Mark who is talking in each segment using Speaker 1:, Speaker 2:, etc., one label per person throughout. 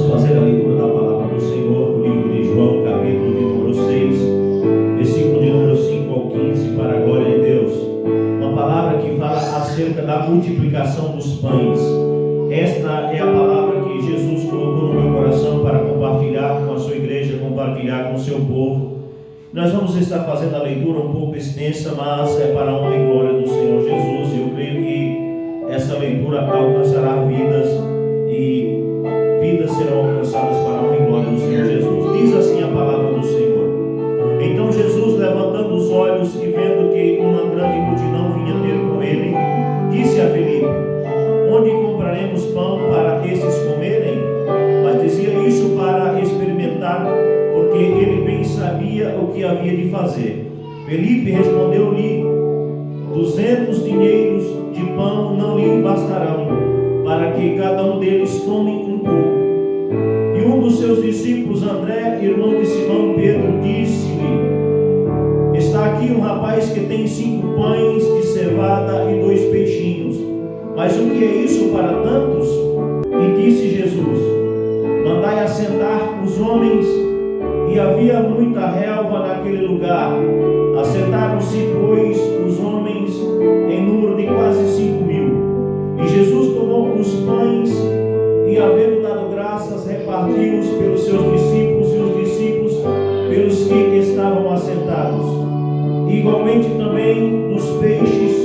Speaker 1: fazer a leitura da palavra do Senhor no livro de João, capítulo de número 6, versículo de número 5 ao 15, para a glória de Deus. Uma palavra que fala acerca da multiplicação dos pães. Esta é a palavra que Jesus colocou no meu coração para compartilhar com a sua igreja, compartilhar com o seu povo. Nós vamos estar fazendo a leitura um pouco extensa, mas é para a honra e glória do Senhor Jesus. E eu creio que essa leitura alcançará vidas e vidas serão alcançadas para a honra e glória do Senhor Jesus. Diz assim a palavra do Senhor: Então Jesus, levantando os olhos e vendo que uma grande multidão vinha ter com ele, disse a Felipe: Onde compraremos pão para estes comerem? Mas dizia isso para experimentar, porque ele bem sabia o que havia de fazer. Felipe respondeu-lhe: 200 dinheiros de pão não lhe bastarão, para que cada um deles tome um pouco. E um dos seus discípulos, André, irmão de Simão Pedro, disse-lhe: Está aqui um rapaz que tem 5 pães de cevada e 2 peixinhos. Mas o que é isso para tantos? E disse Jesus: Mandai assentar os homens. E havia muita relva naquele lugar. Assentaram-se, pois, os homens em número de quase 5.000. E Jesus tomou os pães e, havendo dado graças, repartiu-os pelos seus discípulos e os discípulos pelos que estavam assentados. Igualmente também dos peixes,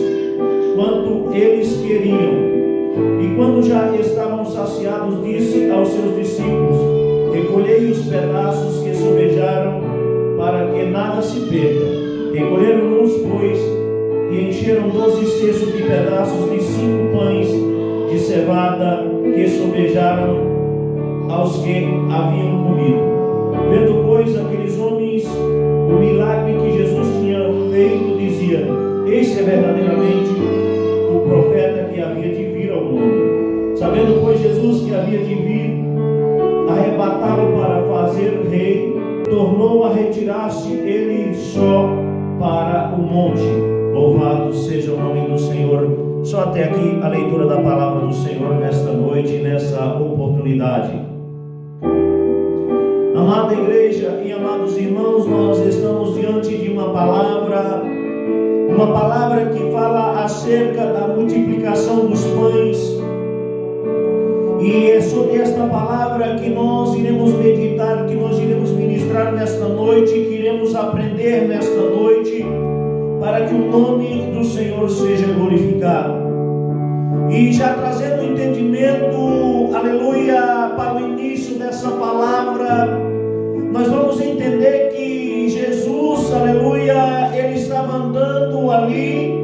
Speaker 1: quanto eles queriam. E quando já estavam saciados, disse aos seus discípulos: Recolhei os pedaços que sobejaram, para que nada se perca. Recolheram-nos, pois, e encheram 12 cestos de pedaços de 5 pães de cevada que sobejaram aos que haviam comido. Vendo, pois, aqueles homens o milagre que Jesus tinha feito, dizia: Este é verdadeiramente o profeta que havia de vir ao mundo. Sabendo, pois, Jesus que havia de vir arrebatá-lo para fazer rei, tornou a retirar-se ele só para o monte. Louvado seja o nome do Senhor. Só até aqui a leitura da palavra do Senhor nesta noite, nessa oportunidade. Amada igreja e amados irmãos, nós estamos diante de uma palavra que fala acerca da multiplicação dos pães. E é sobre esta palavra que nós iremos meditar, que nós iremos ministrar nesta noite, que iremos aprender nesta noite, para que o nome do Senhor seja glorificado. E já trazendo entendimento, aleluia, para o início dessa palavra, nós vamos entender que Jesus, aleluia, ele estava andando ali,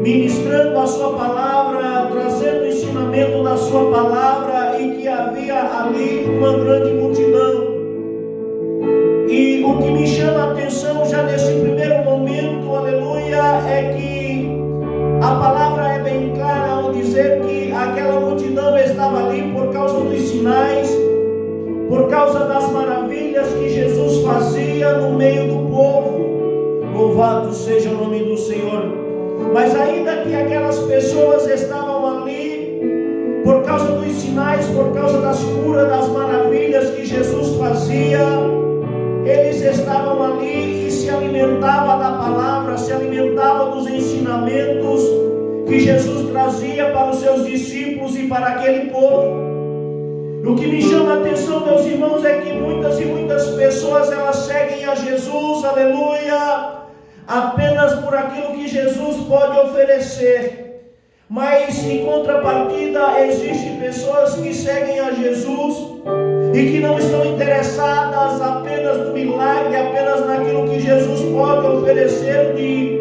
Speaker 1: ministrando a sua palavra, trazendo o ensinamento da sua palavra, e que havia ali uma grande multidão. E o que me chama a atenção já nesse primeiro momento, aleluia, é que a palavra é bem clara ao dizer que aquela multidão estava ali por causa dos sinais, por causa das maravilhas que Jesus fazia no meio do povo. Louvado seja o nome do Senhor. Mas ainda que aquelas pessoas estavam ali por causa dos sinais, por causa das curas, das maravilhas que Jesus fazia, eles estavam ali e se alimentavam da palavra, se alimentavam dos ensinamentos que Jesus trazia para os seus discípulos e para aquele povo. O que me chama a atenção, meus irmãos, é que muitas e muitas pessoas, elas seguem a Jesus, aleluia, apenas por aquilo que Jesus pode oferecer. Mas em contrapartida, existem pessoas que seguem a Jesus e que não estão interessadas apenas no milagre, apenas naquilo que Jesus pode oferecer de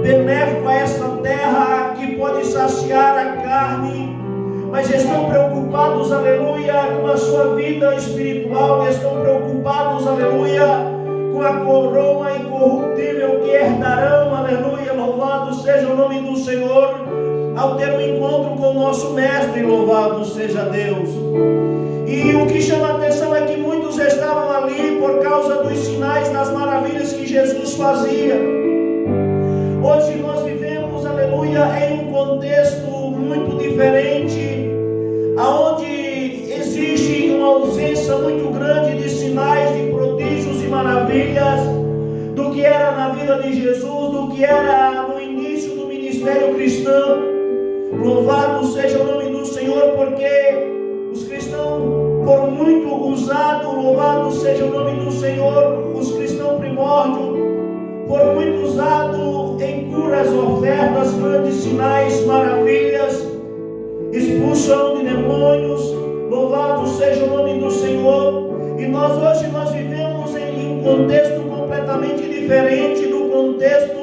Speaker 1: benéfico a esta terra, que pode saciar a carne, mas estão preocupados, aleluia, com a sua vida espiritual, estão preocupados, aleluia, com a coroa incorruptível que herdarão, aleluia, louvado seja o nome do Senhor, ao ter um encontro com o nosso Mestre, louvado seja Deus. E o que chama a atenção é que muitos estavam ali por causa dos sinais, das maravilhas que Jesus fazia. Hoje nós vivemos, aleluia, em um contexto muito diferente, aonde existe uma presença muito grande de sinais, de prodígios e maravilhas, do que era na vida de Jesus, do que era no início do ministério cristão. Louvado seja o nome do Senhor, porque os cristãos foram muito usados. Louvado seja o nome do Senhor. Os cristãos primórdios foram muito usados em curas, ofertas, grandes sinais, maravilhas, expulsão de demônios. Louvado seja o nome do Senhor. E hoje nós vivemos em um contexto completamente diferente do contexto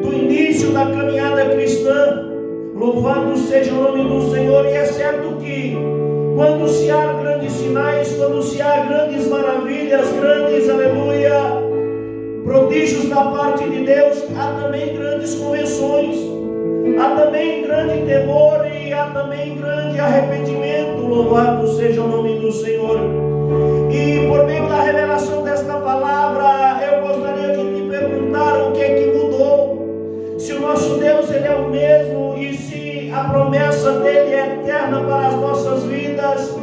Speaker 1: do início da caminhada cristã. Louvado seja o nome do Senhor. E é certo que quando se há grandes sinais, quando se há grandes maravilhas, grandes, aleluia, prodígios da parte de Deus, há também grandes convenções, há também grande temor e há também grande arrependimento. Louvado seja o nome do Senhor. E por meio da revelação desta palavra, eu gostaria de te perguntar o que é que mudou. Se o nosso Deus, Ele é o mesmo, e se a promessa dEle é eterna para as nossas vidas,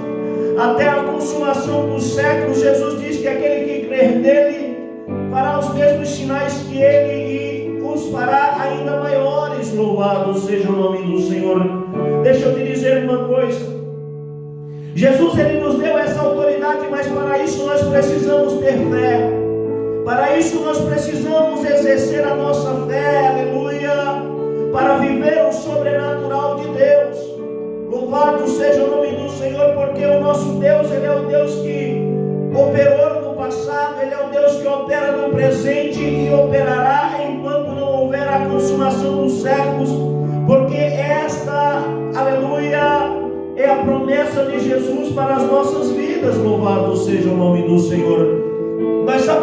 Speaker 1: até a consumação dos séculos. Jesus diz que aquele que crer nele fará os mesmos sinais que Ele, e os fará ainda maiores. Louvado seja o nome do Senhor. Deixa eu te dizer uma coisa. Jesus, Ele nos deu essa autoridade, mas para isso nós precisamos ter fé. Para isso nós precisamos exercer a nossa fé, aleluia, para viver o sobrenatural de Deus. Louvado seja o nome do Senhor, porque o nosso Deus, Ele é o Deus que operou no passado, Ele é o Deus que opera no presente e operará enquanto não houver a consumação dos séculos, porque esta, aleluia, é a promessa de Jesus para as nossas vidas. Louvado seja o nome do Senhor. Nós sabemos